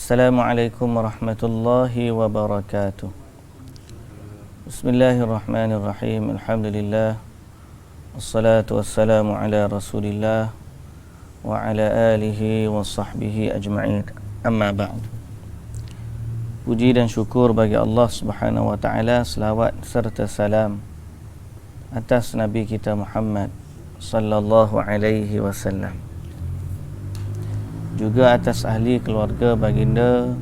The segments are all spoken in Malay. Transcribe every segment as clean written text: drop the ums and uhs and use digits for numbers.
Assalamualaikum warahmatullahi wabarakatuh. Bismillahirrahmanirrahim. Alhamdulillah. Wassalatu wassalamu ala Rasulillah wa ala alihi wa sahbihi ajma'in. Amma ba'd. Puji dan syukur bagi Allah Subhanahu wa taala, selawat serta salam atas Nabi kita Muhammad sallallahu alaihi wasallam, juga atas ahli keluarga baginda,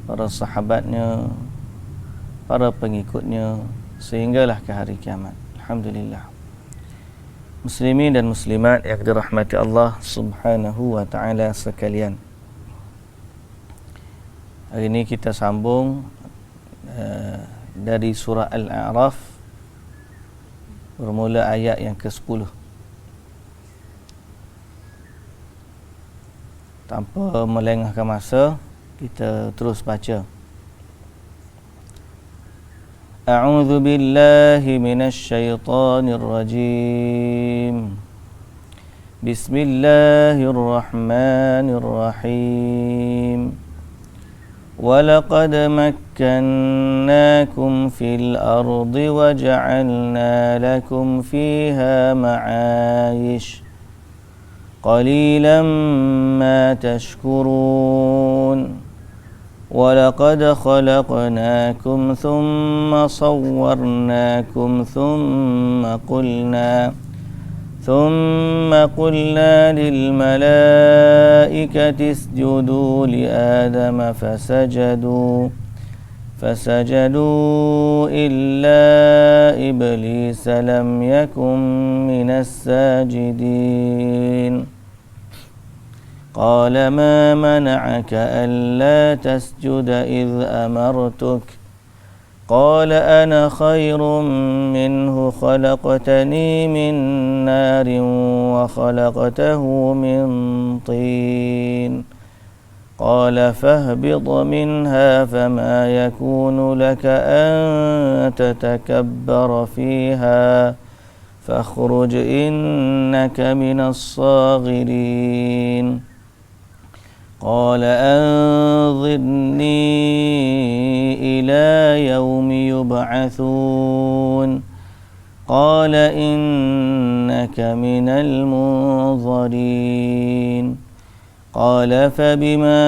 para sahabatnya, para pengikutnya sehinggalah ke hari kiamat. Alhamdulillah. Muslimin dan muslimat yang dirahmati Allah Subhanahu wa taala sekalian. Hari ini kita sambung dari surah Al-A'raf, bermula ayat yang ke-10. Tanpa melengahkan masa, kita terus baca. A'udzu billahi minasy syaithanir rajim. Bismillahirrahmanirrahim. وَلَقَدْ مَكَّنَّاكُمْ فِي الْأَرْضِ وَجَعَلْنَا لَكُمْ فِيهَا مَعَايِشَ قليلا ما تشكرون ولقد خلقناكم ثم صورناكم ثم قلنا للملائكة اسجدوا لآدم فسجدوا إلا إبليس لم يكن من الساجدين قال ما منعك ألا تسجد إذ أمرتك قال أنا خير منه خلقتني من نار وخلقته من طين قال فاهبط منها فما يكون لك أن تتكبر فيها فاخرج إنك من الصاغرين قال أنظرني إلى يوم يبعثون قال إنك من المنظرين قال فبما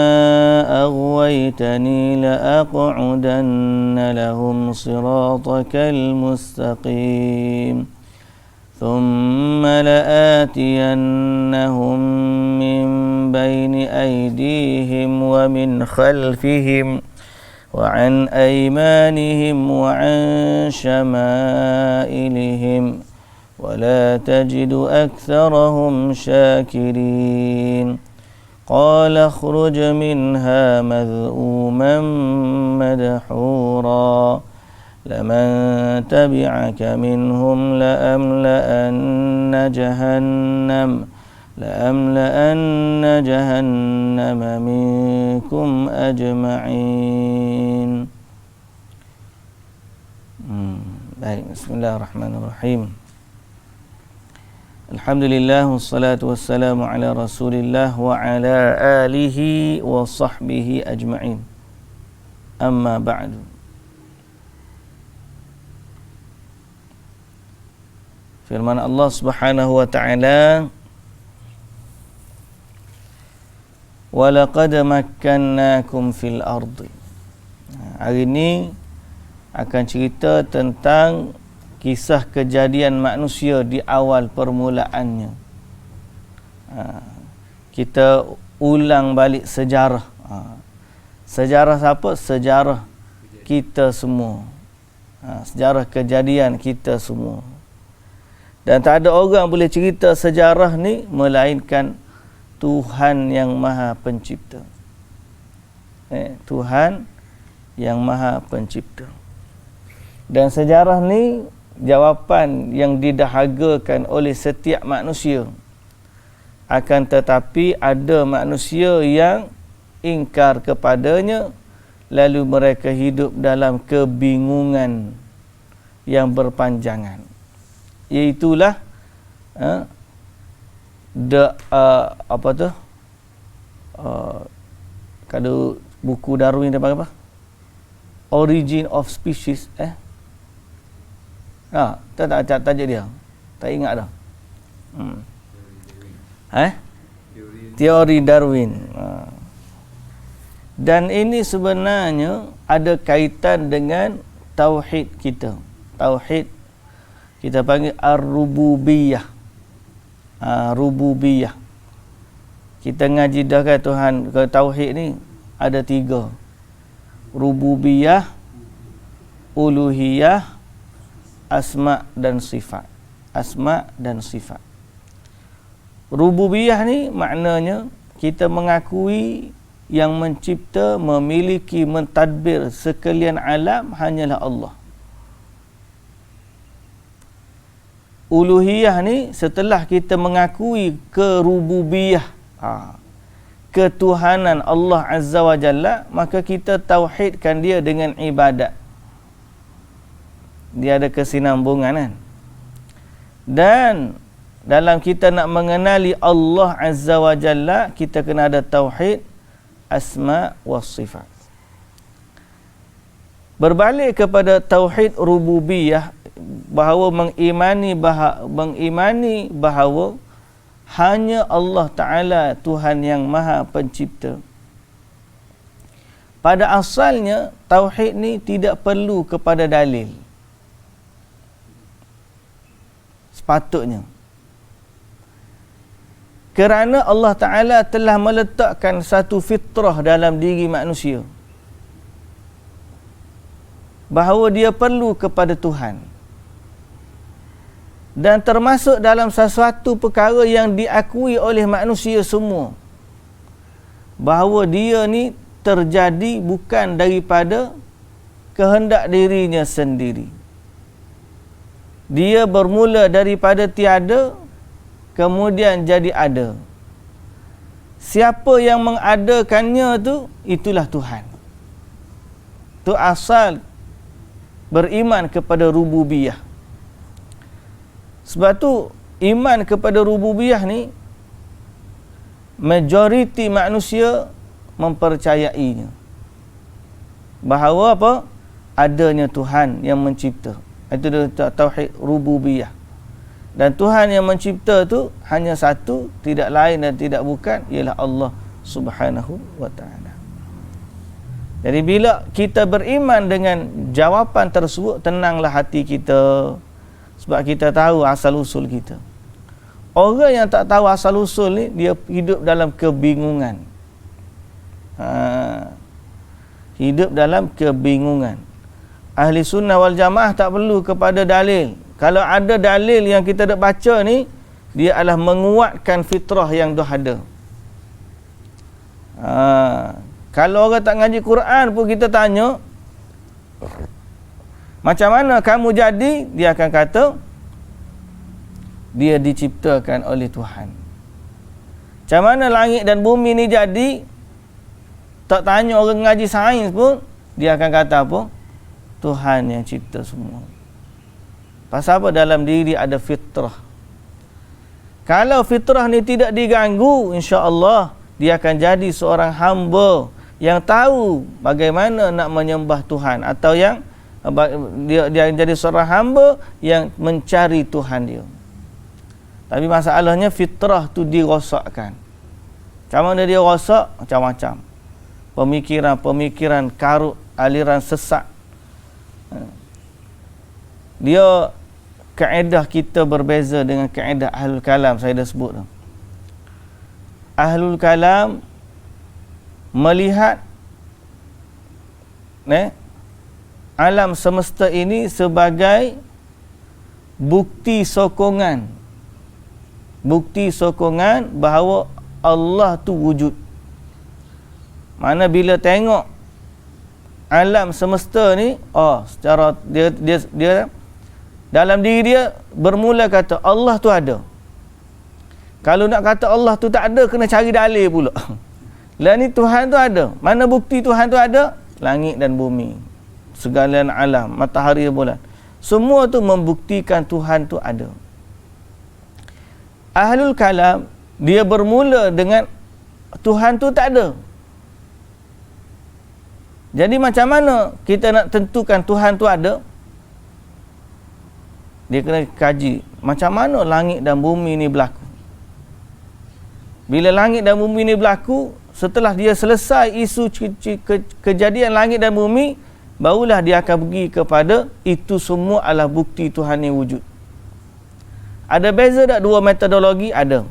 أغويتني لأقعدن لهم صراطك المستقيم ثم لآتينهم من بين أيديهم ومن خلفهم وعن أيمانهم وعن شمائلهم ولا تجد أكثرهم شاكرين قال اخرج منها مذءوما مدحورا لمن تبعك منهم لأملأن جهنم منكم أجمعين. Baik, bismillahirrahmanirrahim. Alhamdulillah, wassalatu wassalamu ala Rasulillah wa ala alihi wa sahbihi ajma'in. Amma ba'du. Firman Allah Subhanahu wa taala, wa laqad makkannakum fil ardi. Hari ini akan cerita tentang kisah kejadian manusia di awal permulaannya. Kita ulang balik sejarah. Sejarah siapa? Sejarah kita semua. Sejarah kejadian kita semua. Dan tak ada orang boleh cerita sejarah ni melainkan Tuhan yang Maha Pencipta. Tuhan yang Maha Pencipta. Dan sejarah ni jawapan yang didahagakan oleh setiap manusia. Akan tetapi ada manusia yang ingkar kepadanya, lalu mereka hidup dalam kebingungan yang berpanjangan. Iaitulah Kalau buku Darwin dia panggil apa? Origin of Species. Tak tajuk dia. Tak ingat dah. Teori Darwin. Dan ini sebenarnya ada kaitan dengan tauhid kita. Tauhid kita panggil ar-rububiyah. Rububiyah. Kita ngaji dah kan Tuhan, ke tauhid ni ada 3. Rububiyah, uluhiyah, asma dan sifat. Asma dan sifat. Rububiyah ni maknanya kita mengakui yang mencipta, memiliki, mentadbir sekalian alam hanyalah Allah. Uluhiyah ni setelah kita mengakui kerububiyah, ketuhanan Allah Azza wa Jalla, maka kita tauhidkan dia dengan ibadat. Dia ada kesinambungan kan. Dan dalam kita nak mengenali Allah Azza wa Jalla, kita kena ada tauhid asma wa sifat. Berbalik kepada tauhid rububiyah, bahawa mengimani bahawa hanya Allah Ta'ala Tuhan yang Maha Pencipta. Pada asalnya tauhid ni tidak perlu kepada dalil. Sepatutnya. Kerana Allah Ta'ala telah meletakkan satu fitrah dalam diri manusia, bahawa dia perlu kepada Tuhan. Dan termasuk dalam sesuatu perkara yang diakui oleh manusia semua, bahawa dia ni terjadi bukan daripada kehendak dirinya sendiri. Dia bermula daripada tiada, kemudian jadi ada. Siapa yang mengadakannya tu, itulah Tuhan. Itu asal beriman kepada rububiyah. Sebab tu iman kepada rububiyah ni majoriti manusia mempercayainya. Bahawa apa? Adanya Tuhan yang mencipta. Itu dia tauhid rububiyah. Dan Tuhan yang mencipta tu hanya satu, tidak lain dan tidak bukan, ialah Allah Subhanahu wa ta'ala. Jadi bila kita beriman dengan jawapan tersebut, tenanglah hati kita. Sebab kita tahu asal-usul kita. Orang yang tak tahu asal-usul ni, dia hidup dalam kebingungan. Hidup dalam kebingungan. Ahli sunnah wal jamaah tak perlu kepada dalil. Kalau ada dalil yang kita dah baca ni, dia adalah menguatkan fitrah yang dah ada. Kalau orang tak ngaji Quran pun kita tanya, macam mana kamu jadi? Dia akan kata, dia diciptakan oleh Tuhan. Macam mana langit dan bumi ni jadi? Tak tanya orang ngaji sains pun, dia akan kata apa? Tuhan yang cipta semua. Pasal apa? Dalam diri ada fitrah. Kalau fitrah ni tidak diganggu, insya-Allah dia akan jadi seorang hamba yang tahu bagaimana nak menyembah Tuhan, atau yang dia jadi seorang hamba yang mencari Tuhan dia. Tapi masalahnya fitrah tu dirosakkan. Macam mana dia rosak? Macam-macam. Pemikiran-pemikiran karut, aliran sesat. Dia kaedah kita berbeza dengan kaedah Ahlul Kalam, saya dah sebut tu. Ahlul Kalam melihat alam semesta ini sebagai bukti sokongan bahawa Allah tu wujud. Mana bila tengok alam semesta ni, secara dia dalam diri dia bermula kata Allah tu ada. Kalau nak kata Allah tu tak ada, kena cari dalil pula. Lah ni Tuhan tu ada. Mana bukti Tuhan tu ada? Langit dan bumi, segala alam, matahari dan bulan, semua tu membuktikan Tuhan tu ada. Ahlul Kalam, dia bermula dengan Tuhan tu tak ada. Jadi macam mana kita nak tentukan Tuhan tu ada? Dia kena kaji macam mana langit dan bumi ni berlaku. Bila langit dan bumi ni berlaku, setelah dia selesai isu kejadian langit dan bumi, barulah dia akan pergi kepada itu semua adalah bukti Tuhan yang wujud. Ada beza tak dua metodologi? Ada.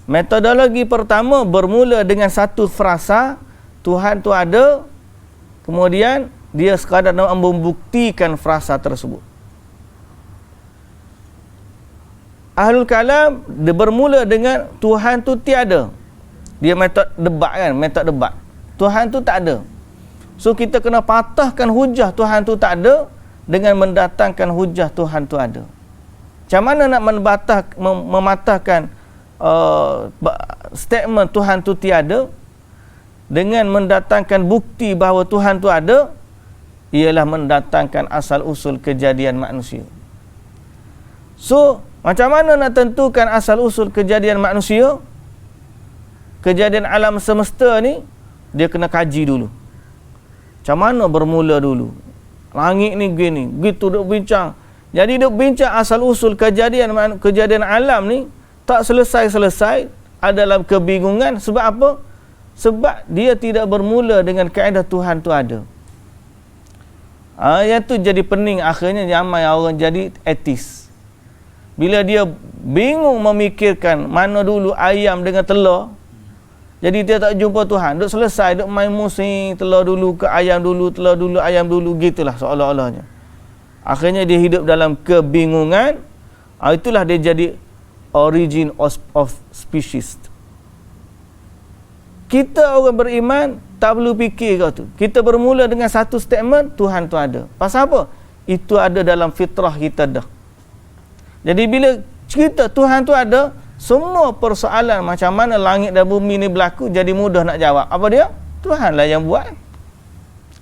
Metodologi pertama bermula dengan satu frasa, Tuhan tu ada, kemudian dia sekadar nak membuktikan frasa tersebut. Ahlul Kalam dia bermula dengan Tuhan tu tiada. Dia metod debat kan, metod debat. Tuhan tu tak ada. So kita kena patahkan hujah Tuhan tu tak ada dengan mendatangkan hujah Tuhan tu ada. Macam mana nak mematahkan statement Tuhan tu tiada dengan mendatangkan bukti bahawa Tuhan tu ada? Ialah mendatangkan asal usul kejadian manusia. So macam mana nak tentukan asal usul kejadian manusia? Kejadian alam semesta ni dia kena kaji dulu. Macam mana bermula dulu? Langit ni gini, gitu duk bincang. Jadi duk bincang asal usul kejadian alam ni tak selesai-selesai, ada dalam kebingungan. Sebab apa? Sebab dia tidak bermula dengan kaedah Tuhan tu ada. Yang tu jadi pening, akhirnya ramai orang jadi ateis. Bila dia bingung memikirkan mana dulu ayam dengan telur, jadi dia tak jumpa Tuhan. Duk selesai, duk main musing, telur dulu ke ayam dulu, telur dulu, ayam dulu, gitulah seolah-olahnya. Akhirnya dia hidup dalam kebingungan. Itulah dia jadi origin of species. Kita orang beriman tak perlu fikir kau tu. Kita bermula dengan satu statement, Tuhan tu ada. Pasal apa? Itu ada dalam fitrah kita dah. Jadi bila cerita Tuhan tu ada, semua persoalan macam mana langit dan bumi ni berlaku jadi mudah nak jawab. Apa dia? Tuhanlah yang buat.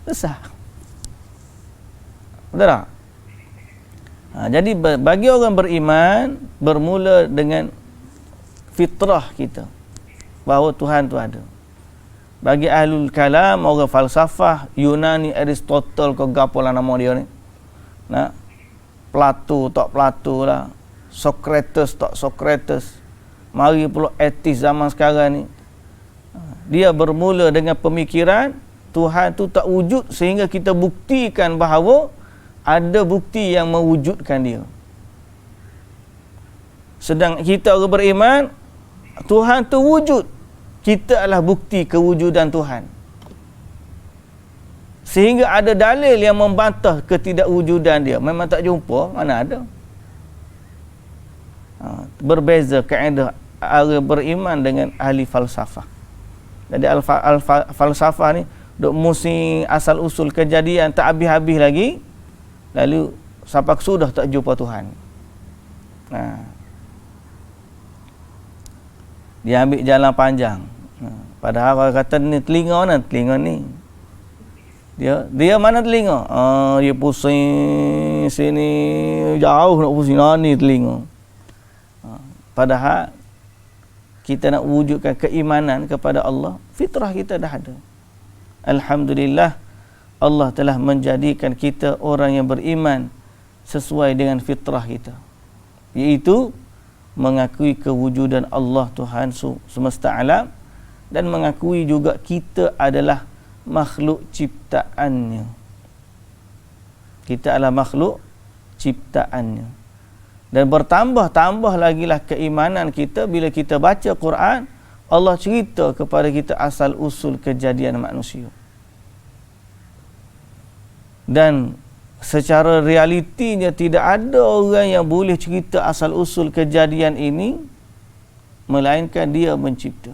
Besar. Betul tak? Jadi bagi orang beriman, bermula dengan fitrah kita bahawa Tuhan tu ada. Bagi ahlul kalam, orang falsafah Yunani, Aristotle ke gapo lah nama dia ni, Plato tak Plato lah, Socrates tak Socrates, mari pula etis zaman sekarang ni, dia bermula dengan pemikiran Tuhan tu tak wujud sehingga kita buktikan bahawa ada bukti yang mewujudkan dia. Sedang kita orang beriman, Tuhan tu wujud, kita adalah bukti kewujudan Tuhan. Sehingga ada dalil yang membantah ketidakwujudan dia. Memang tak jumpa, mana ada. Berbeza kaedah ahli beriman dengan ahli falsafah. Jadi falsafah ni duk musing asal usul kejadian tak habis-habis lagi, lalu sampai sudah tak jumpa Tuhan. Dia ambil jalan panjang. Padahal orang kata ni telinga ni. Dia mana telinga? Dia pusing sini, jauh nak pusing ni telinga. Padahal kita nak wujudkan keimanan kepada Allah, fitrah kita dah ada. Alhamdulillah, Allah telah menjadikan kita orang yang beriman sesuai dengan fitrah kita, iaitu mengakui kewujudan Allah Tuhan semesta alam dan mengakui juga kita adalah makhluk ciptaannya. Kita adalah makhluk ciptaannya. Dan bertambah-tambah lagilah keimanan kita bila kita baca Quran, Allah cerita kepada kita asal usul kejadian manusia. Dan secara realitinya tidak ada orang yang boleh cerita asal usul kejadian ini melainkan dia mencipta.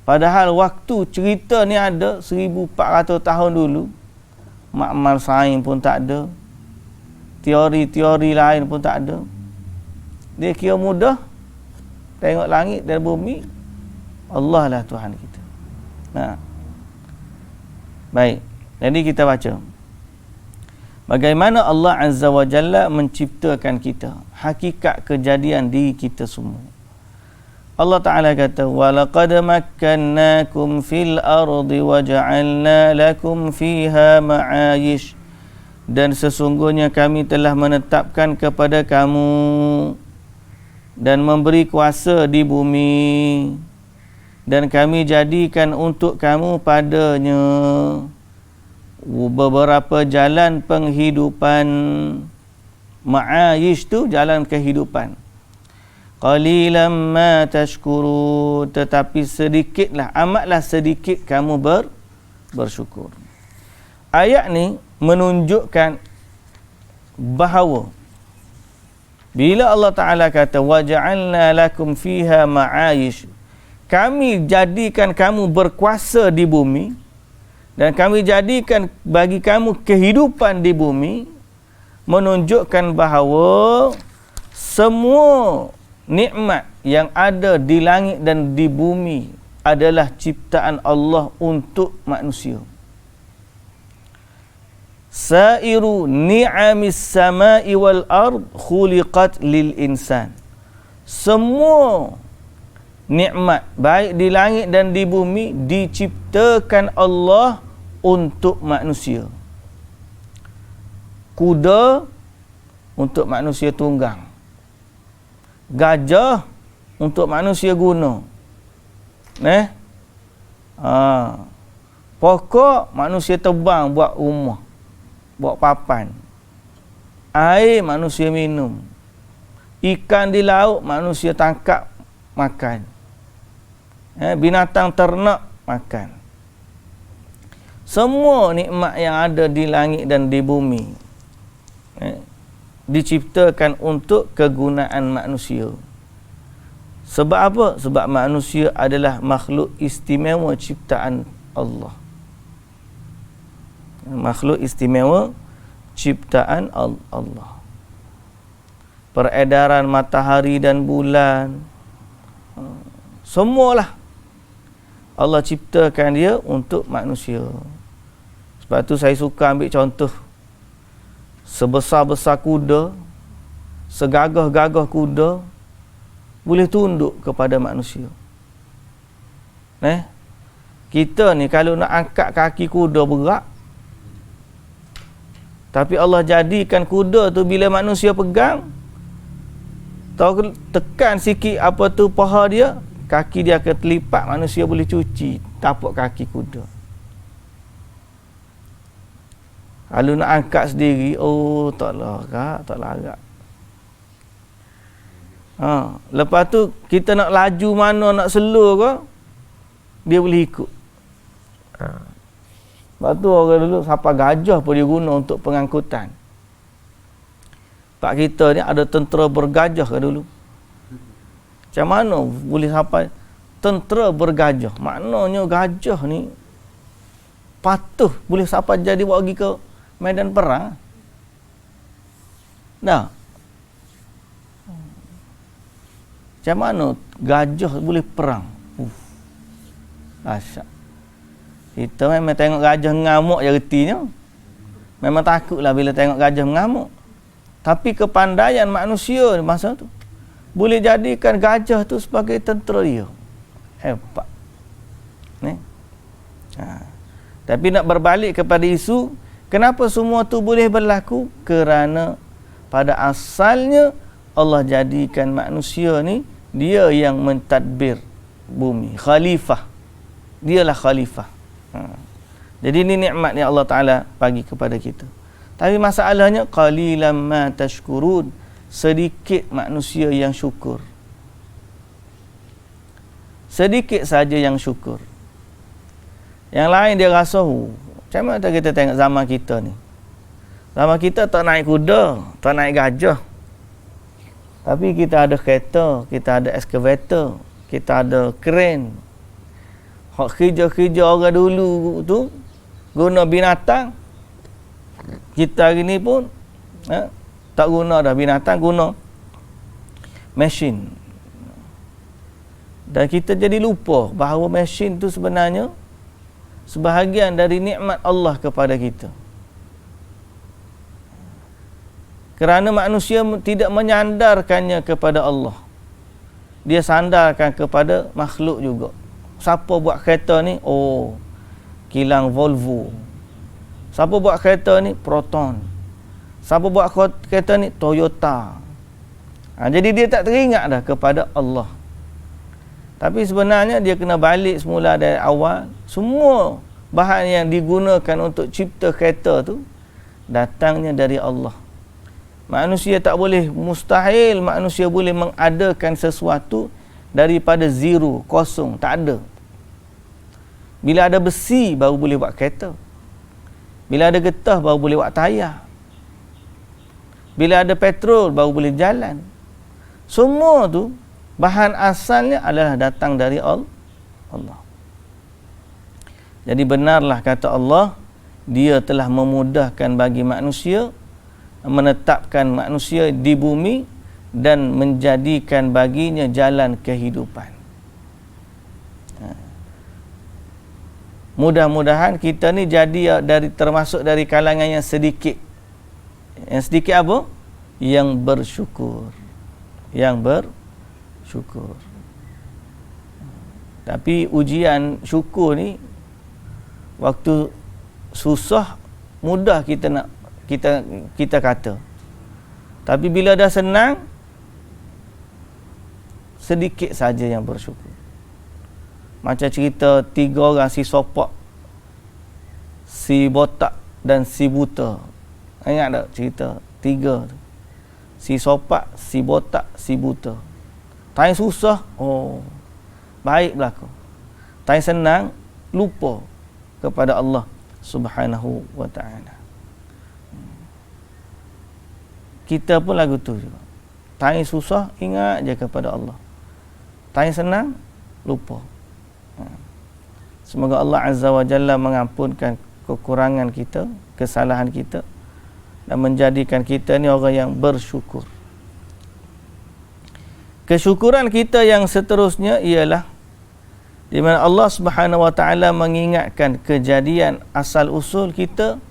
Padahal waktu cerita ni ada 1400 tahun dulu, makmal sains pun tak ada, teori-teori lain pun tak ada. Dia kira mudah, tengok langit dan bumi, Allah lah Tuhan kita. Baik, jadi kita baca bagaimana Allah Azza wa Jalla menciptakan kita, hakikat kejadian diri kita semua. Allah Ta'ala kata, وَلَقَدْ مَكَّنَّاكُمْ فِي الْأَرْضِ وَجَعَلْنَا لَكُمْ فِيهَا مَعَايِشْ. Dan sesungguhnya kami telah menetapkan kepada kamu dan memberi kuasa di bumi, dan kami jadikan untuk kamu padanya beberapa jalan penghidupan. Ma'ayish tu jalan kehidupan. Qalilan ma tashkurun, tetapi sedikitlah, amatlah sedikit kamu bersyukur. Ayat ni menunjukkan bahawa bila Allah Ta'ala kata waja'alna lakum fiha ma'ayish, kami jadikan kamu berkuasa di bumi dan kami jadikan bagi kamu kehidupan di bumi, menunjukkan bahawa semua nikmat yang ada di langit dan di bumi adalah ciptaan Allah untuk manusia. Sairu ni'amis sama'i wal ard khuliqat lil insan. Semua nikmat baik di langit dan di bumi diciptakan Allah untuk manusia. Kuda untuk manusia tunggang, gajah untuk manusia guna, pokok manusia tebang buat rumah, buat papan, air manusia minum, ikan di laut manusia tangkap makan, binatang ternak makan. Semua nikmat yang ada di langit dan di bumi diciptakan untuk kegunaan manusia. Sebab apa? Sebab manusia adalah makhluk istimewa ciptaan Allah. Makhluk istimewa ciptaan Allah. Peredaran matahari dan bulan, semualah Allah ciptakan dia untuk manusia. Sebab tu saya suka ambil contoh, sebesar-besar kuda, segagah-gagah kuda boleh tunduk kepada manusia. Kita ni kalau nak angkat kaki kuda berat, tapi Allah jadikan kuda tu bila manusia pegang, tahu tekan sikit apa tu paha dia, kaki dia akan terlipat, manusia boleh cuci tapak kaki kuda. Kalau nak angkat sendiri, tak larat. Lepas tu kita nak laju mana, nak slow ke, dia boleh ikut. Lepas tu orang dulu sampai gajah pun dia guna untuk pengangkutan. Pak kita ni ada tentera bergajah ke dulu. Macam mana boleh sampai tentera bergajah? Maknanya gajah ni patuh boleh sampai jadi bawa pergi ke medan perang. Dah. Macam mana gajah boleh perang? Asyik. Kita memang tengok gajah mengamuk je retinya. Memang takutlah bila tengok gajah mengamuk. Tapi kepandaian manusia masa tu boleh jadikan gajah tu sebagai tentera dia. Hebat. Tapi nak berbalik kepada isu, kenapa semua tu boleh berlaku? Kerana pada asalnya Allah jadikan manusia ni dia yang mentadbir bumi, khalifah. Dialah khalifah. Jadi ini nikmat yang Allah Ta'ala bagi kepada kita. Tapi masalahnya qalilan ma tashkurun, sedikit manusia yang syukur. Sedikit saja yang syukur. Yang lain dia rasa, macam mana kita tengok zaman kita ni. Zaman kita tak naik kuda, tak naik gajah. Tapi kita ada kereta, kita ada excavator, kita ada kren. Hak kerja-kerja orang dulu tu guna binatang. Kita hari ni pun tak guna dah binatang, guna mesin. Dan kita jadi lupa bahawa mesin tu sebenarnya sebahagian dari nikmat Allah kepada kita. Kerana manusia tidak menyandarkannya kepada Allah. dia sandarkan kepada makhluk juga. Siapa buat kereta ni? Oh, kilang Volvo. Siapa buat kereta ni? Proton. Siapa buat kereta ni? Toyota. Jadi dia tak teringat dah kepada Allah. Tapi sebenarnya dia kena balik semula dari awal. Semua bahan yang digunakan untuk cipta kereta tu datangnya dari Allah. Manusia tak boleh, mustahil manusia boleh mengadakan sesuatu daripada zero, kosong, tak ada. Bila ada besi baru boleh buat kereta. Bila ada getah baru boleh buat tayar. Bila ada petrol baru boleh jalan. Semua tu bahan asalnya adalah datang dari Allah. Jadi benarlah kata Allah, dia telah memudahkan bagi manusia, menetapkan manusia di bumi dan menjadikan baginya jalan kehidupan. Mudah-mudahan kita ni jadi termasuk dari kalangan yang sedikit. Yang sedikit apa? Yang bersyukur. Yang bersyukur. Tapi ujian syukur ni, waktu susah mudah kita kata. Tapi bila dah senang, sedikit saja yang bersyukur. Macam cerita 3 orang, si sopak, si botak dan si buta. Ingat tak cerita 3 tu? Si sopak, si botak, si buta. Time susah, oh, baik berlaku. Time senang, lupa kepada Allah Subhanahu wa ta'ala. Kita pun lagu tu juga. Time susah, ingat je kepada Allah. Time senang, lupa. Semoga Allah Azza wa Jalla mengampunkan kekurangan kita, kesalahan kita, dan menjadikan kita ni orang yang bersyukur. Kesyukuran kita yang seterusnya ialah di mana Allah Subhanahu wa ta'ala mengingatkan kejadian asal usul kita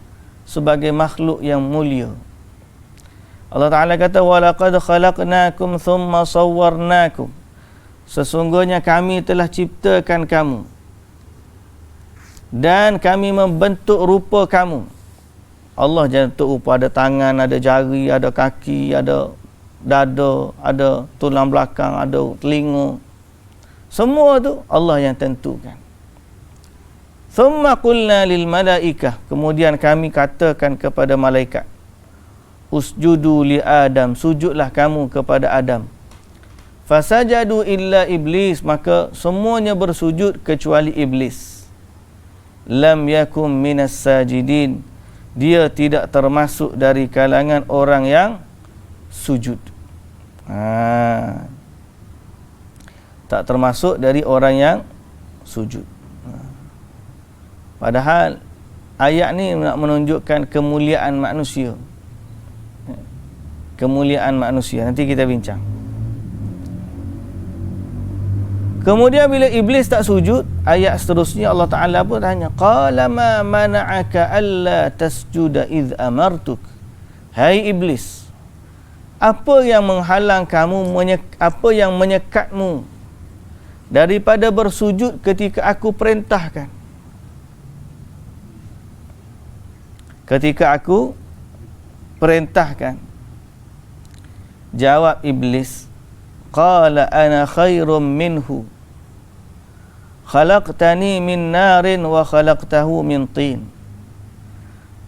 sebagai makhluk yang mulia. Allah Ta'ala kata, وَلَقَدْ خَلَقْنَاكُمْ ثُمَّ صَوَّرْنَاكُمْ. Sesungguhnya kami telah ciptakan kamu dan kami membentuk rupa kamu. Allah jangan bentuk rupa, ada tangan, ada jari, ada kaki, ada dada, ada tulang belakang, ada telinga. Semua tu Allah yang tentukan. ثُمَّ قُلْنَا لِلْمَلَائِكَةِ. Kemudian kami katakan kepada malaikat, usjudu li Adam, sujudlah kamu kepada Adam. Fasajadu illa iblis, maka semuanya bersujud kecuali iblis. Lam yakum minas sajidin, dia tidak termasuk dari kalangan orang yang sujud. Tak termasuk dari orang yang sujud. Padahal ayat ni nak menunjukkan kemuliaan manusia. Kemuliaan manusia. Nanti kita bincang. Kemudian bila iblis tak sujud, ayat seterusnya Allah Ta'ala pun tanya, qala ma mana'aka alla tasjuda idh amartuk. Hai iblis, apa yang menghalang kamu, apa yang menyekatmu daripada bersujud ketika aku perintahkan? Ketika aku perintahkan. Jawab iblis, qala ana khairum minhu khalaqtani min narin wa khalaqtahu min tin.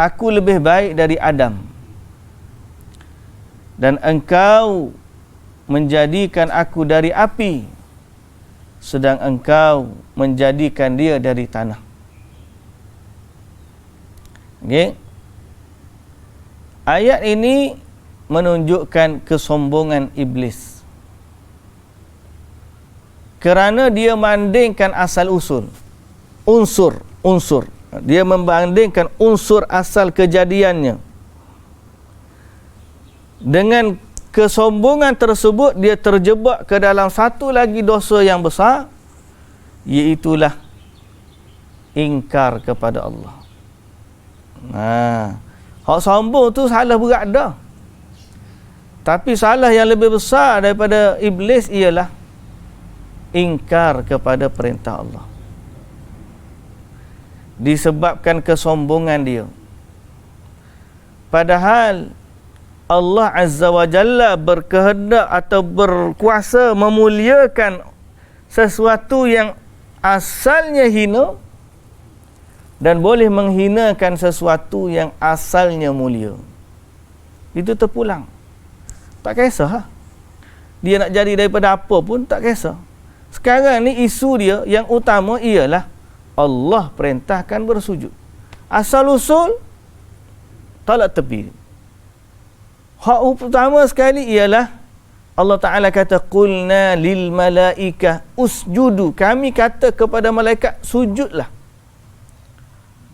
Aku lebih baik dari Adam, dan engkau menjadikan aku dari api, sedang engkau menjadikan dia dari tanah. Okey. Ayat ini menunjukkan kesombongan iblis. Kerana dia membandingkan asal usul. Unsur. Dia membandingkan unsur asal kejadiannya. Dengan kesombongan tersebut, dia terjebak ke dalam satu lagi dosa yang besar, iaitulah ingkar kepada Allah. Hak sombong tu salah berat dah. Tapi salah yang lebih besar daripada iblis ialah ingkar kepada perintah Allah. Disebabkan kesombongan dia. Padahal Allah Azza wa Jalla berkehendak atau berkuasa memuliakan sesuatu yang asalnya hina dan boleh menghinakan sesuatu yang asalnya mulia. Itu terpulang. Tak kisah. Dia nak jadi daripada apa pun tak kisah. Sekarang ni isu dia yang utama ialah Allah perintahkan bersujud. Asal usul tolak tepi. Hak utama sekali ialah Allah Ta'ala kata qulna lil malaikah usjudu. Kami kata kepada malaikat sujudlah.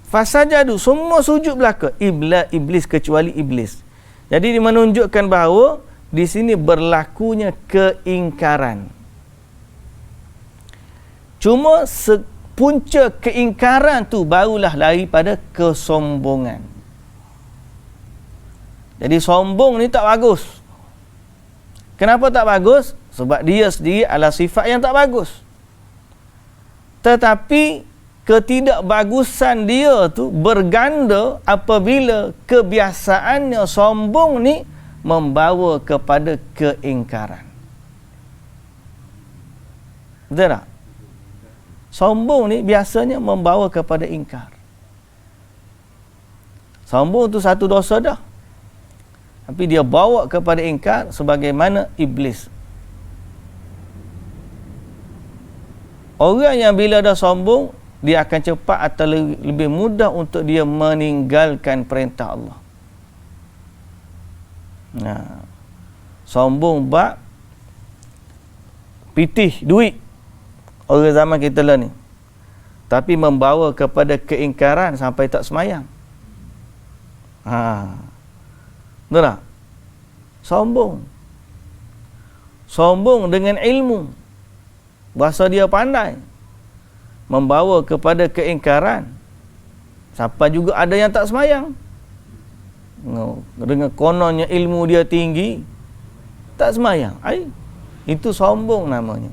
Fasajadu, semua sujud belaka. Iblis kecuali iblis. Jadi dia menunjukkan bahawa di sini berlakunya keingkaran. Cuma punca keingkaran tu barulah lari pada kesombongan. Jadi sombong ni tak bagus. Kenapa tak bagus? Sebab dia sendiri adalah sifat yang tak bagus. Tetapi ketidakbagusan dia tu berganda apabila kebiasaannya sombong ni membawa kepada keingkaran. Betul tak? Sombong ni biasanya membawa kepada ingkar. Sombong tu satu dosa dah. Tapi dia bawa kepada ingkar sebagaimana iblis. Orang yang bila dah sombong, dia akan cepat atau lebih mudah untuk dia meninggalkan perintah Allah. Nah, sombong bab pitih duit orang zaman kita lah ni, tapi membawa kepada keingkaran sampai tak semayang. Betul tak? Sombong dengan ilmu, bahasa dia pandai, membawa kepada keingkaran sampai juga ada yang tak semayang. Dengan kononnya ilmu dia tinggi, tak semayang. Itu sombong namanya.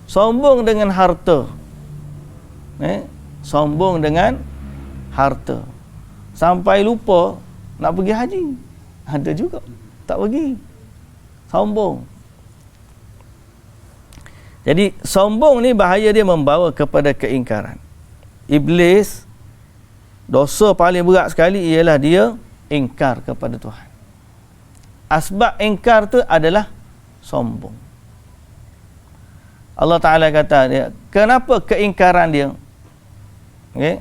Sombong dengan harta. Sombong dengan harta. Sampai lupa nak pergi haji. Ada juga tak pergi. Sombong. Jadi sombong ni bahaya, dia membawa kepada keingkaran. Iblis, dosa paling berat sekali ialah dia ingkar kepada Tuhan. Asbab ingkar tu adalah sombong. Allah Ta'ala kata dia, kenapa keingkaran dia? Okay.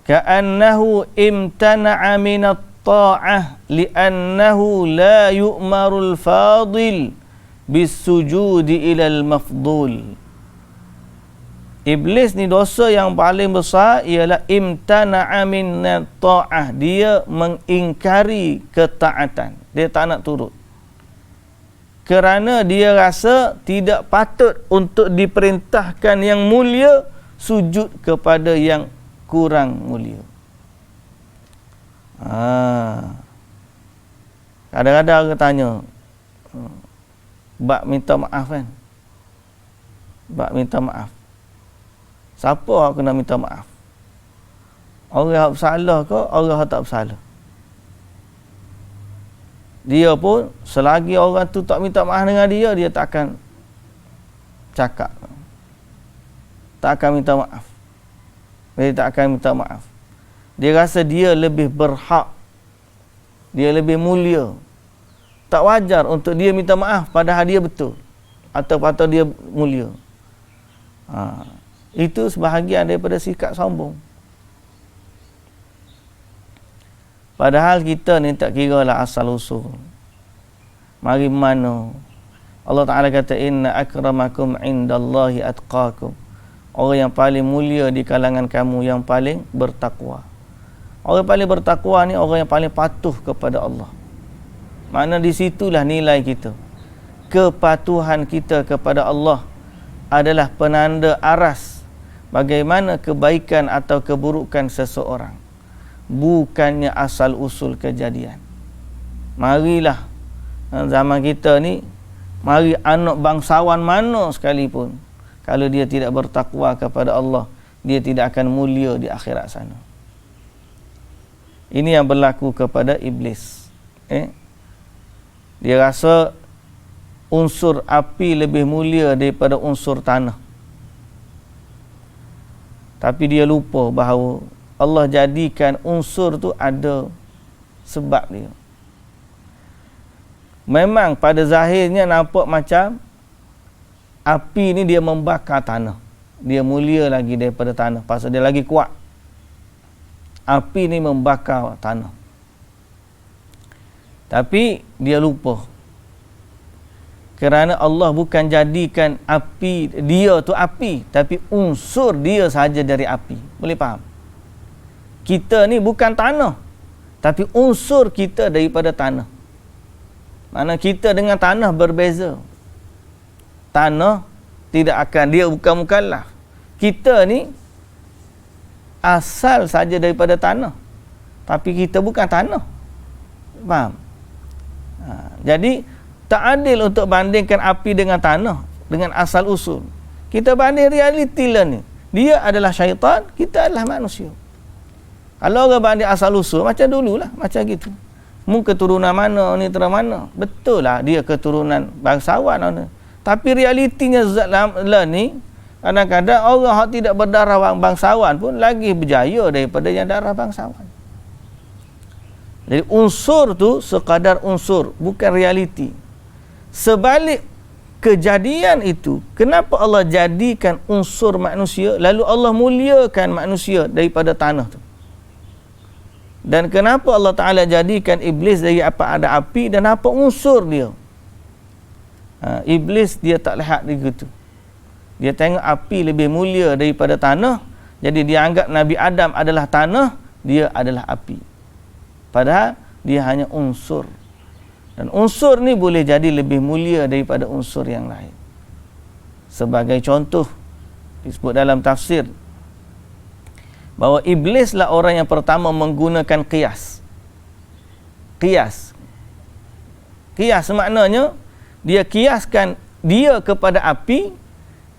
Ka'annahu imtana'a minat ta'ah li'annahu la yu'marul fadil bisujudi ilal mafdul. Iblis ni dosa yang paling besar ialah imtana'a minat ta'ah. Dia mengingkari ketaatan. Dia tak nak turut. Kerana dia rasa tidak patut untuk diperintahkan yang mulia sujud kepada yang kurang mulia. Kadang-kadang orang tanya, bab minta maaf kan? Bab minta maaf. Siapa yang kena minta maaf? Orang yang bersalah ke orang yang tak bersalah? Dia pun selagi orang tu tak minta maaf dengan dia, dia tak akan cakap. Tak akan minta maaf. Dia tak akan minta maaf. Dia rasa dia lebih berhak. Dia lebih mulia. Tak wajar untuk dia minta maaf padahal dia betul. Atau patut dia mulia. Itu sebahagian daripada sikap sombong. Padahal kita ni tak kira lah asal usul. Mari mana. Allah Ta'ala kata, inna akramakum indallahi atqakum. Orang yang paling mulia di kalangan kamu yang paling bertakwa. Orang yang paling bertakwa ni orang yang paling patuh kepada Allah. Makna di situlah nilai kita. Kepatuhan kita kepada Allah adalah penanda aras bagaimana kebaikan atau keburukan seseorang. Bukannya asal usul kejadian. Marilah zaman kita ni, mari anak bangsawan mana sekalipun, kalau dia tidak bertakwa kepada Allah, dia tidak akan mulia di akhirat sana. Ini yang berlaku kepada iblis. Dia rasa unsur api lebih mulia daripada unsur tanah. Tapi dia lupa bahawa Allah jadikan unsur tu ada sebab dia. Memang pada zahirnya nampak macam api ni dia membakar tanah. Dia mulia lagi daripada tanah pasal dia lagi kuat. Api ni membakar tanah. Tapi dia lupa. Kerana Allah bukan jadikan api dia tu api, tapi unsur dia saja dari api. Boleh faham? Kita ni bukan tanah, tapi unsur kita daripada tanah. Mana kita dengan tanah berbeza. Tanah tidak akan, dia bukan mukallaf. Kita ni asal saja daripada tanah, tapi kita bukan tanah. Faham? Jadi tak adil untuk bandingkan api dengan tanah, dengan asal usul. Kita banding realiti lah ni. Dia adalah syaitan, kita adalah manusia. Kalau orang banding asal usul, macam dululah, macam gitu. Mungkin keturunan mana, ni terang mana. Betul lah dia keturunan bangsawan. Tapi realitinya lah ni, kadang-kadang orang yang tidak berdarah bangsawan pun lagi berjaya daripada yang darah bangsawan. Jadi unsur tu sekadar unsur, bukan realiti. Sebalik kejadian itu, kenapa Allah jadikan unsur manusia, lalu Allah muliakan manusia daripada tanah tu? Dan kenapa Allah Ta'ala jadikan iblis dari apa ada api dan apa unsur dia? Iblis dia tak lihat begitu. Dia tengok api lebih mulia daripada tanah, jadi dia anggap Nabi Adam adalah tanah, dia adalah api. Padahal dia hanya unsur. Dan unsur ni boleh jadi lebih mulia daripada unsur yang lain. Sebagai contoh, disebut dalam tafsir bahawa iblislah orang yang pertama menggunakan qiyas. Qiyas maknanya dia kiaskan dia kepada api,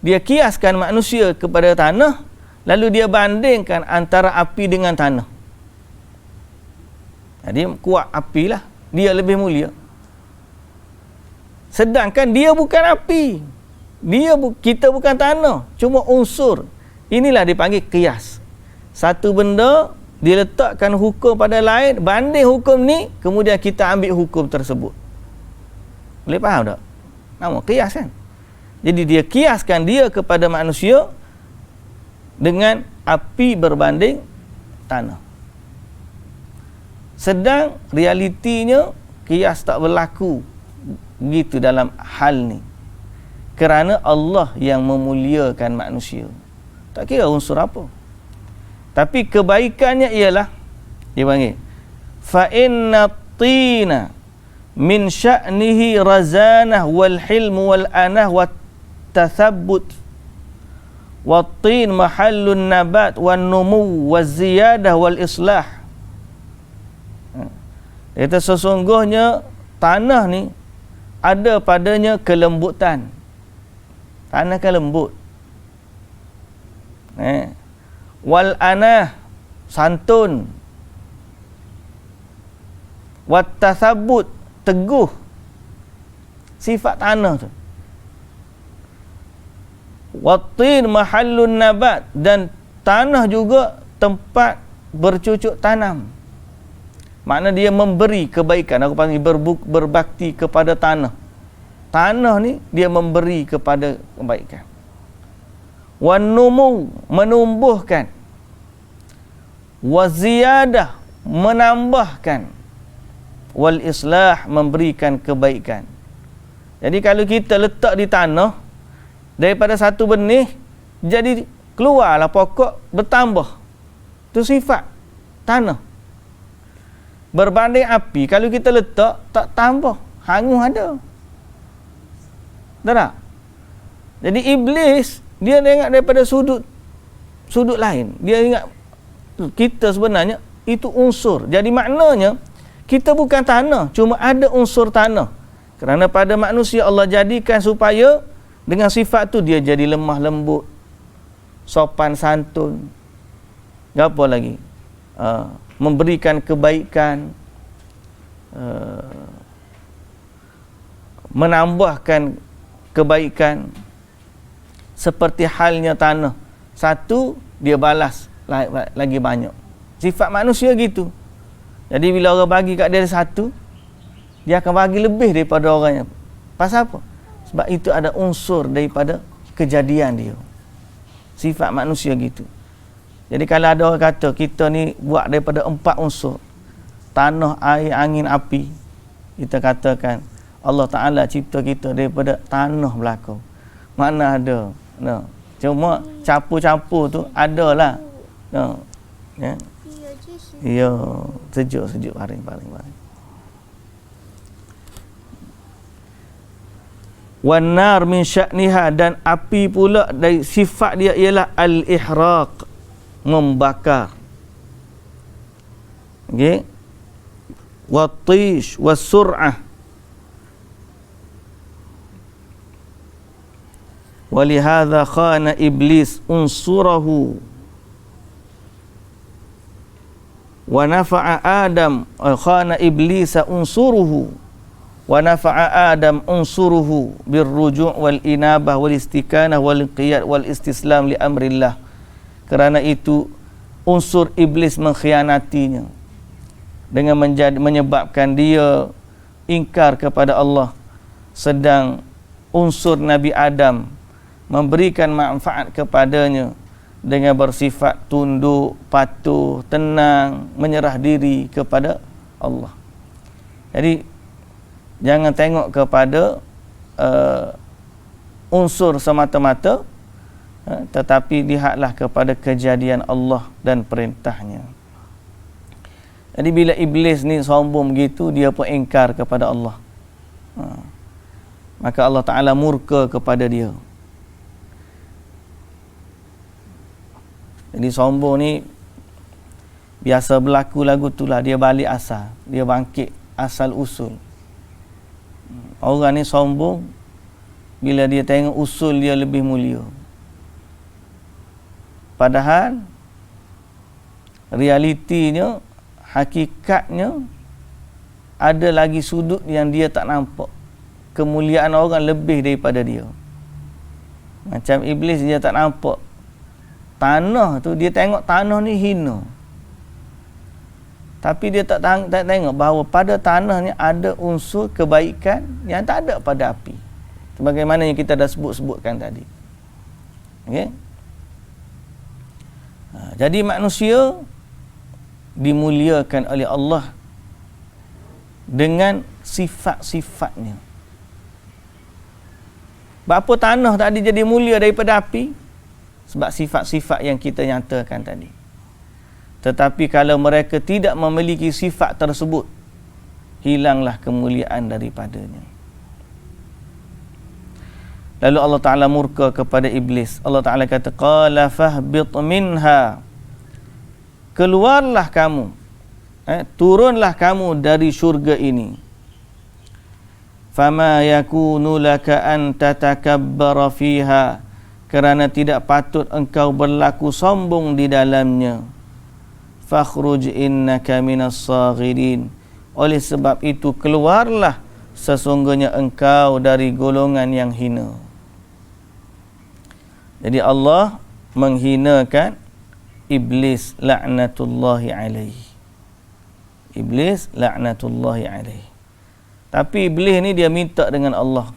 dia kiaskan manusia kepada tanah, lalu dia bandingkan antara api dengan tanah. Jadi kuat api lah, dia lebih mulia. Sedangkan dia bukan api, kita bukan tanah, cuma unsur. Inilah dipanggil qiyas. Satu benda diletakkan hukum pada lain, banding hukum ni, kemudian kita ambil hukum tersebut. Boleh faham tak? Nama qiyas kan? Jadi dia kiaskan dia kepada manusia dengan api berbanding tanah. Sedang realitinya qiyas tak berlaku begitu dalam hal ni. Kerana Allah yang memuliakan manusia. Tak kira unsur apa. Tapi kebaikannya ialah, dia panggil, fa inna tina min sya'nihi razanah wal hilm wal anah wat tathabbut wat tin mahallun nabat wan numu waz ziyadah wal islah. Itu sesungguhnya tanah ni ada padanya kelembutan. Tanah kan lembut. Wal anah, santun. Wat tasabbut, teguh. Sifat tanah tu. Watin mahallun nabat, dan tanah juga tempat bercucuk tanam. Makna dia memberi kebaikan. Aku panggil berbakti kepada tanah. Tanah ni dia memberi kepada kebaikan. Wan numu, menumbuhkan. Wa ziyadah, menambahkan. Wal islah, memberikan kebaikan. Jadi kalau kita letak di tanah, daripada satu benih jadi keluarlah pokok bertambah. Itu sifat tanah. Berbanding api, kalau kita letak tak tambah, hangus ada. Tak? Jadi iblis dia ingat daripada sudut lain. Dia ingat kita sebenarnya itu unsur. Jadi maknanya Kita bukan tanah, cuma ada unsur tanah. Kerana pada manusia Allah jadikan supaya dengan sifat tu dia jadi lemah lembut, sopan santun, apa lagi, memberikan kebaikan, menambahkan kebaikan. Seperti halnya tanah, satu dia balas lagi banyak. Sifat manusia gitu. Jadi bila orang bagi kat dia satu, dia akan bagi lebih daripada orangnya. Pasal apa? Sebab itu ada unsur daripada kejadian dia. Sifat manusia gitu. Jadi kalau ada orang kata kita ni buat daripada 4 unsur, tanah, air, angin, api, kita katakan Allah Ta'ala cipta kita daripada tanah belaka. Mana ada? No. Cuma campur-campur tu adalah. No. Ya. Ya, sejuk paling. Wan nar min sya'niha, dan api pula dari sifat dia ialah al-ihraq, membakar. Okey. Wat-tish was-sur'ah. Walihadza khana iblis unsurahu wa nafa'a Adam, khana iblisa unsuruhu wa nafa'a Adam unsuruhu birruju' wal inabah wal istikanah wal qiyad wal istislam li amrillah. Kerana itu unsur iblis mengkhianatinya dengan menyebabkan dia ingkar kepada Allah, sedang unsur Nabi Adam memberikan manfaat kepadanya dengan bersifat tunduk, patuh, tenang, menyerah diri kepada Allah. Jadi jangan tengok kepada unsur semata-mata, tetapi lihatlah kepada kejadian Allah dan perintahnya. Jadi bila iblis ni sombong begitu, dia pun ingkar kepada Allah, maka Allah Ta'ala murka kepada dia. Jadi sombong ni biasa berlaku lagu itulah, dia balik asal, dia bangkit asal usul. Orang ni sombong bila dia tengok usul dia lebih mulia, padahal realitinya, hakikatnya ada lagi sudut yang dia tak nampak. Kemuliaan orang lebih daripada dia. Macam iblis, dia tak nampak tanah tu, dia tengok tanah ni hina, tapi dia tak tengok bahawa pada tanah ni ada unsur kebaikan yang tak ada pada api, sebagaimana yang kita dah sebutkan tadi. Okey. Jadi manusia dimuliakan oleh Allah dengan sifat-sifatnya. Bapa tanah tadi jadi mulia daripada api? Sebab sifat-sifat yang kita nyatakan tadi. Tetapi kalau mereka tidak memiliki sifat tersebut, hilanglah kemuliaan daripadanya. Lalu Allah Ta'ala murka kepada iblis. Allah Ta'ala kata, qala fahbit minha, keluarlah kamu, turunlah kamu dari syurga ini. Fama yakunu laka an tatakabbara fiha, kerana tidak patut engkau berlaku sombong di dalamnya. Fakhruj innaka minas saghirin, oleh sebab itu keluarlah, sesungguhnya engkau dari golongan yang hina. Jadi Allah menghinakan iblis laknatullahi alaihi. Iblis laknatullahi alaihi. Tapi iblis ni dia minta dengan Allah.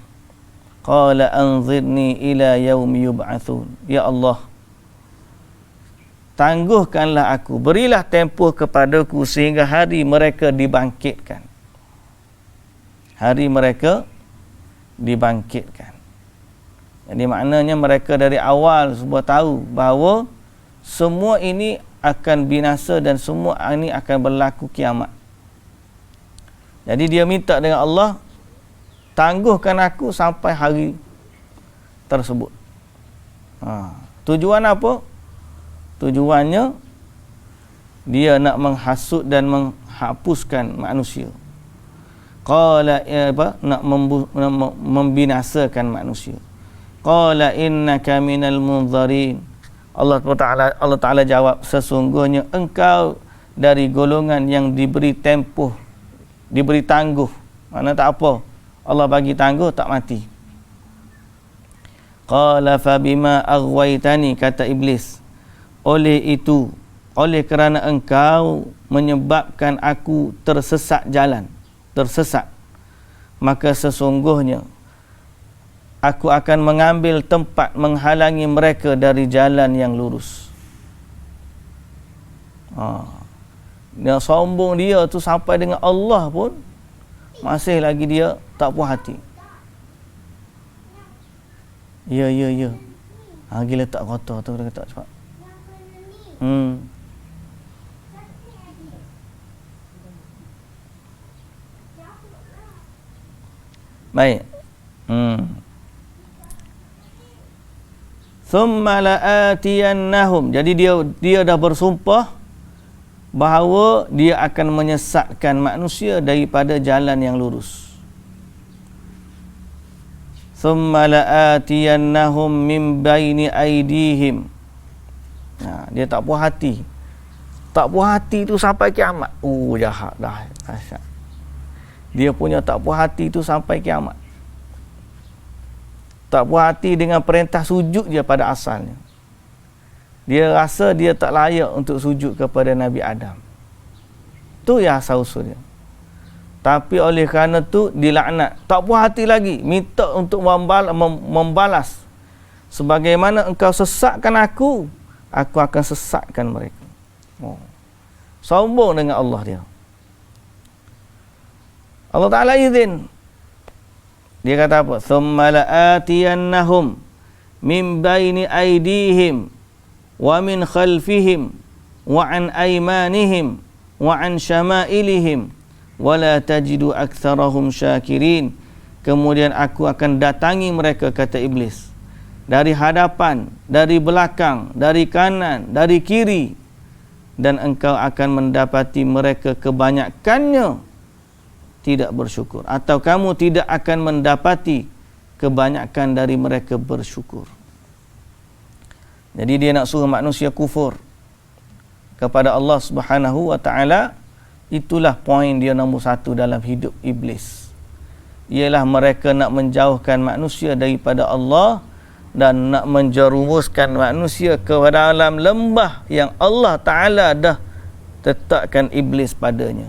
Qala anzirni ila yaumi yub'atsun. Ya Allah, tangguhkanlah aku, berilah tempoh kepadaku sehingga hari mereka dibangkitkan. Hari mereka dibangkitkan. Jadi maknanya mereka dari awal semua tahu bahawa semua ini akan binasa dan semua ini akan berlaku kiamat. Jadi dia minta dengan Allah, tangguhkan aku sampai hari tersebut. Tujuan apa? Tujuannya dia nak menghasut dan hapuskan manusia. Qala nak membinasakan manusia. Qala innaka minal munzarin. Allah Ta'ala jawab, sesungguhnya engkau dari golongan yang diberi tempoh, diberi tangguh. Mana tak apa, Allah bagi tangguh tak mati. Qala fa bima aghwaytani, kata iblis, oleh kerana engkau menyebabkan aku tersesat jalan, maka sesungguhnya aku akan mengambil tempat menghalangi mereka dari jalan yang lurus. Dia sombong dia tu sampai dengan Allah pun masih lagi dia tak puas hati. Ya. Gila tak kotor tu, dia kata cepat. Baik. Thumma la'atiyannahum. Jadi dia dah bersumpah bahawa dia akan menyesatkan manusia daripada jalan yang lurus. Thumma la'atiyannahum min baini aydihim. Dia tak puas hati. Tak puas hati tu sampai kiamat. Jahat dah. Dahsyat. Dia punya tak puas hati tu sampai kiamat. Tak puas hati dengan perintah sujud je pada asalnya. Dia rasa dia tak layak untuk sujud kepada Nabi Adam. Tu yang asal-usul dia. Tapi oleh kerana tu dilaknat. Tak puas hati lagi. Minta untuk membalas. Sebagaimana engkau sesatkan aku akan sesatkan mereka. Sombong dengan Allah dia. Allah Ta'ala izin. Dia kata apa? Thumma la'atiyannahum min baini aydihim wa min khalfihim wa an aymanihim wa an syama'ilihim wa la tajidu aktsarahum syakirin. Kemudian aku akan datangi mereka, kata iblis, dari hadapan, dari belakang, dari kanan, dari kiri, dan engkau akan mendapati mereka kebanyakannya tidak bersyukur, atau kamu tidak akan mendapati kebanyakan dari mereka bersyukur. Jadi dia nak suruh manusia kufur kepada Allah Subhanahu wa ta'ala. Itulah poin dia nombor satu dalam hidup iblis. Ialah mereka nak menjauhkan manusia daripada Allah dan nak menjerumuskan manusia ke dalam lembah yang Allah Ta'ala dah tetapkan iblis padanya.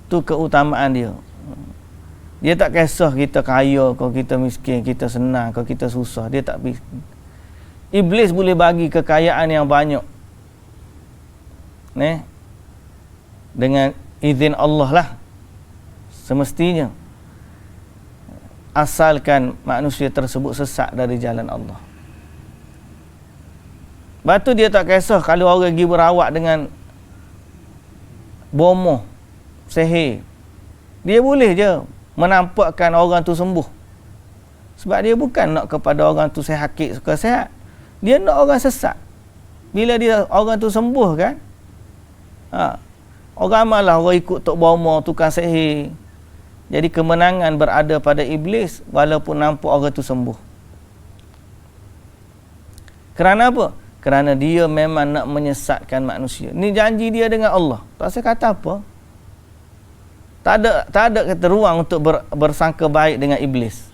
Itu keutamaan dia. Dia tak kisah kita kaya, kalau kita miskin, kita senang, kalau kita susah. Dia tak. Iblis boleh bagi kekayaan yang banyak, dengan izin Allah lah, semestinya, asalkan manusia tersebut sesat dari jalan Allah. Lepas tu dia tak kisah kalau orang pergi berawak dengan bomoh, sihir. Dia boleh je menampakkan orang tu sembuh. Sebab dia bukan nak kepada orang tu sihat, suka sihat. Dia nak orang sesat. Bila dia orang tu sembuh kan, orang malah orang ikut tok bomoh, tukang sihir. Jadi kemenangan berada pada iblis walaupun nampak orang tu sembuh. Kerana apa? Kerana dia memang nak menyesatkan manusia. Ni janji dia dengan Allah. Tak saya kata apa? Tak ada kata ruang untuk bersangka baik dengan iblis.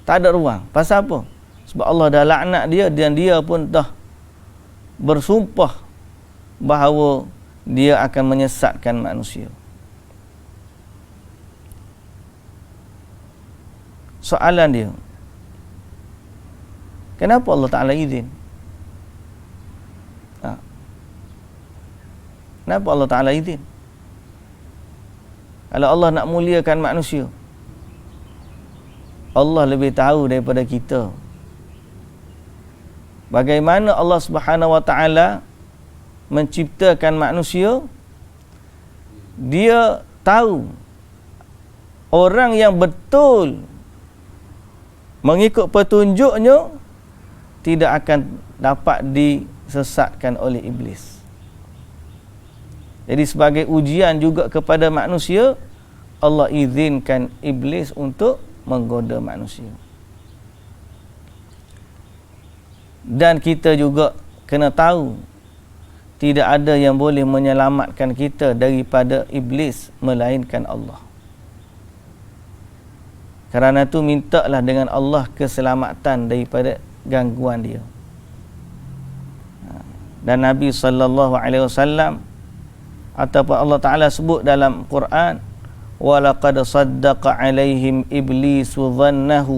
Tak ada ruang. Pasal apa? Sebab Allah dah laknat dia dan dia pun dah bersumpah bahawa dia akan menyesatkan manusia. Soalan dia, kenapa Allah Ta'ala izin? Kenapa Allah Ta'ala izin? Kalau Allah nak muliakan manusia, Allah lebih tahu daripada kita bagaimana Allah Subhanahu wa ta'ala menciptakan manusia. Dia tahu orang yang betul mengikut petunjuknya tidak akan dapat disesatkan oleh iblis. Jadi sebagai ujian juga kepada manusia, Allah izinkan iblis untuk menggoda manusia. Dan kita juga kena tahu, tidak ada yang boleh menyelamatkan kita daripada iblis melainkan Allah. Kerana itu mintalah dengan Allah keselamatan daripada gangguan dia. Dan Nabi SAW ataupun Allah Ta'ala sebut dalam Quran, وَلَقَدْ صَدَّقَ عَلَيْهِمْ إِبْلِيسُ ظَنَّهُ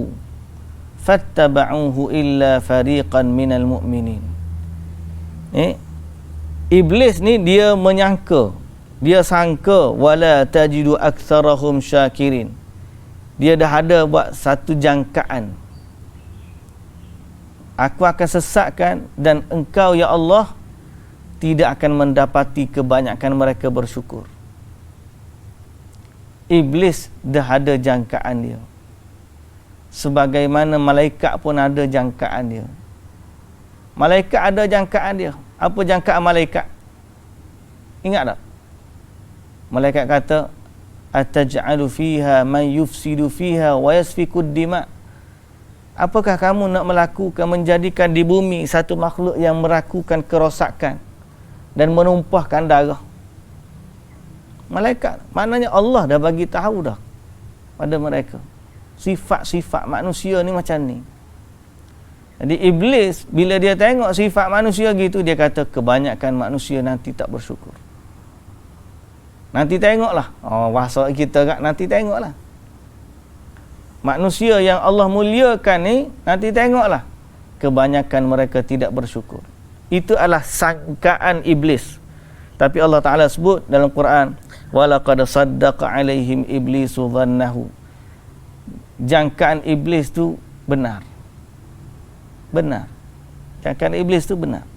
فَاتَّبَعُوهُ إِلَّا فَرِيقًا مِنَ الْمُؤْمِنِينَ. Iblis ni dia menyangka, dia sangka, وَلَا تَجِدُ أَكْثَرَهُمْ شَاكِرِينَ. Dia dah ada buat satu jangkaan, aku akan sesatkan dan engkau ya Allah tidak akan mendapati kebanyakan mereka bersyukur. Iblis dah ada jangkaan dia, sebagaimana malaikat pun ada jangkaan dia. Malaikat ada jangkaan dia. Apa jangkaan malaikat? Ingat tak? Malaikat kata, ataj'alu fiha man yufsidu fiha wa yasfiku dima. Apakah kamu nak menjadikan di bumi satu makhluk yang melakukan kerosakan dan menumpahkan darah? Malaikat, maknanya Allah dah bagi tahu dah pada mereka sifat-sifat manusia ni macam ni. Jadi iblis bila dia tengok sifat manusia gitu, dia kata kebanyakan manusia nanti tak bersyukur. Nanti tengoklah. Bahasa kita kan, nanti tengoklah. Manusia yang Allah muliakan ni, nanti tengoklah kebanyakan mereka tidak bersyukur. Itu adalah sangkaan iblis. Tapi Allah Ta'ala sebut dalam Quran, وَلَقَدْ صَدَّقَ عَلَيْهِمْ إِبْلِيسُ ظَنَّهُ. Jangkaan iblis tu benar. Benar. Jangkaan iblis tu benar.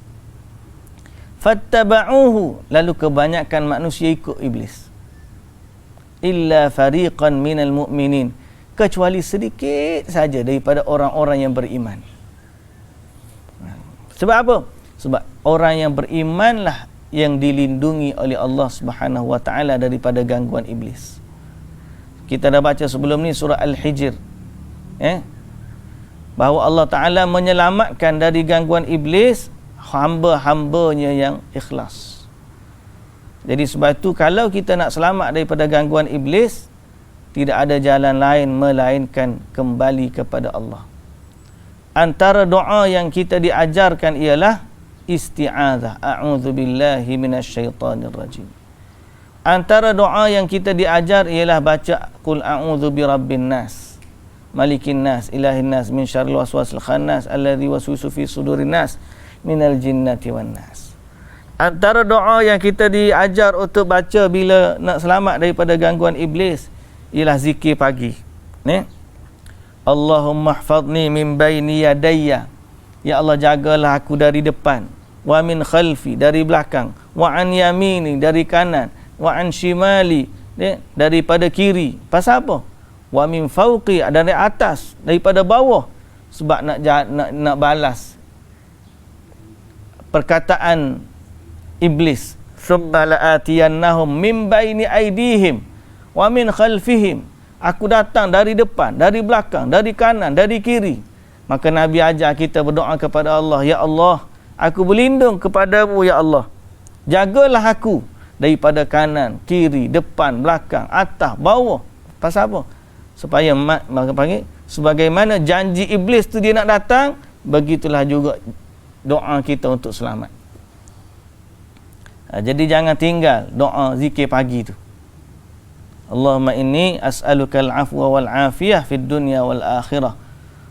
Fattaba'uhu, lalu kebanyakan manusia ikut iblis. Illa fariqan minal mu'minin, kecuali sedikit saja daripada orang-orang yang beriman. Sebab apa? Sebab orang yang berimanlah yang dilindungi oleh Allah Subhanahu wa taala daripada gangguan iblis. Kita dah baca sebelum ni surah Al-Hijr, bahawa Allah Ta'ala menyelamatkan dari gangguan iblis hamba-hambanya yang ikhlas. Jadi sebab itu kalau kita nak selamat daripada gangguan iblis, tidak ada jalan lain melainkan kembali kepada Allah. Antara doa yang kita diajarkan ialah isti'adzah, a'udzubillahi minasyaitanir rajim. Antara doa yang kita diajar ialah baca qul a'udzu birabbin nas, malikin nas, ilahin nas, min syarril waswasil khannas alladzi waswisu fi sudurin nas minal jinnati wan nas. Antara doa yang kita diajar untuk baca bila nak selamat daripada gangguan iblis ialah zikir pagi. Allahumma hfazni min baini yadayya, ya Allah jagalah aku dari depan, wa min khalfi, dari belakang, wa an yamini, dari kanan, wa an shimali, daripada kiri. Pasal apa? Wa min fawqi, dari atas, daripada bawah. Sebab nak balas perkataan iblis, summa la'atiyannahum min baini aydihim wa min khalfihim. Aku datang dari depan, dari belakang, dari kanan, dari kiri. Maka Nabi ajar kita berdoa kepada Allah, ya Allah, aku berlindung kepadamu ya Allah. Jagalah aku daripada kanan, kiri, depan, belakang, atas, bawah. Pasal apa? Supaya panggil, sebagaimana janji iblis tu dia nak datang, begitulah juga doa kita untuk selamat. Jadi jangan tinggal doa zikir pagi tu. Allahumma inni as'aluka al-afwa wal-afiyah fid dunya wal-akhirah.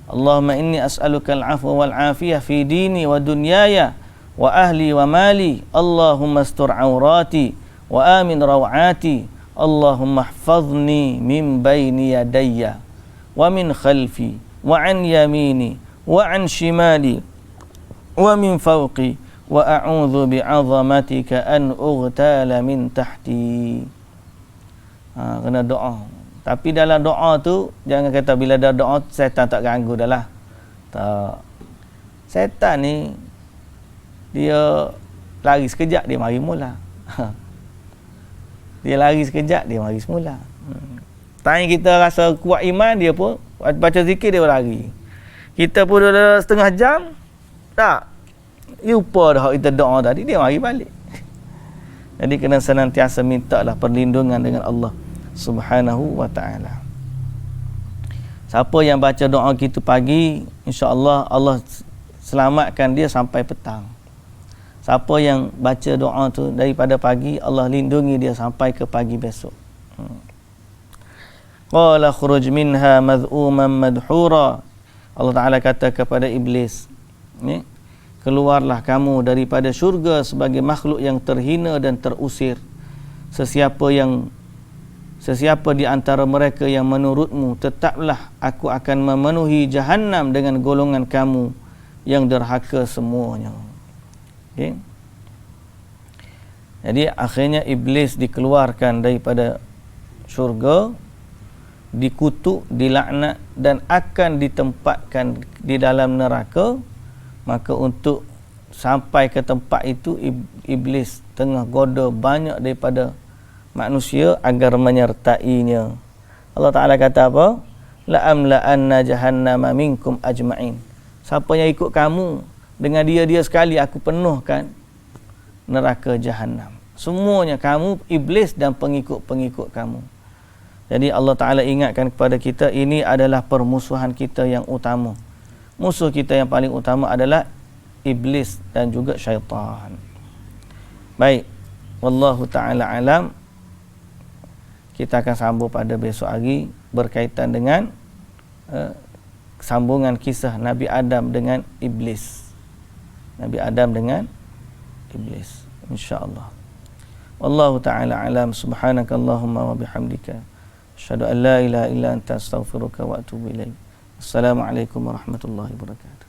Allahumma inni as'aluka al-afwa wal-afiyah fi dini wa dunyaya wa ahli wa mali. Allahumma astur awrati wa amin rawati. Allahumma hfazni min bayni yadayya wa min khalfi wa an yamini wa an shimali wa min fawqi wa a'udzu bi'azamatika an ughtala min tahti. Kena doa. Tapi dalam doa tu jangan kata bila dah doa setan tak ganggu dah lah. Tak. Setan ni dia lari sekejap dia mari mula. Dia lari sekejap, dia mari semula. Tanya kita rasa kuat iman, dia pun baca zikir, dia lari. Kita pun dah setengah jam, tak lupa dah kita doa tadi, dia mari balik. Jadi kena senantiasa mintalah perlindungan dengan Allah Subhanahu wa ta'ala. Siapa yang baca doa kita pagi, insya-Allah Allah selamatkan dia sampai petang. Siapa yang baca doa tu daripada pagi, Allah lindungi dia sampai ke pagi besok. Qala khuruj minha madhuman madhura. Allah Ta'ala kata kepada iblis, ni, keluarlah kamu daripada syurga sebagai makhluk yang terhina dan terusir. Sesiapa di antara mereka yang menurutmu, tetaplah aku akan memenuhi Jahannam dengan golongan kamu yang derhaka semuanya. Okay. Jadi akhirnya iblis dikeluarkan daripada syurga, dikutuk, dilaknat dan akan ditempatkan di dalam neraka. Maka untuk sampai ke tempat itu, iblis tengah goda banyak daripada manusia agar menyertainya. Allah Ta'ala kata apa? La'amla'anna jahannama minkum ajma'in. Siapa yang ikut kamu, dengan dia sekali aku penuhkan neraka Jahannam. Semuanya kamu, iblis dan pengikut-pengikut kamu. Jadi Allah Ta'ala ingatkan kepada kita, ini adalah permusuhan kita yang utama. Musuh kita yang paling utama adalah iblis dan juga syaitan. Baik, wallahu ta'ala alam. Kita akan sambung pada besok hari berkaitan dengan sambungan kisah Nabi Adam dengan iblis. Nabi Adam dengan iblis, insya-Allah. Wallahu ta'ala alam. Subhanakallahumma wa bihamdika asyhadu an la ilaha illa anta astaghfiruka wa atubu ilaik. Assalamualaikum warahmatullahi wabarakatuh.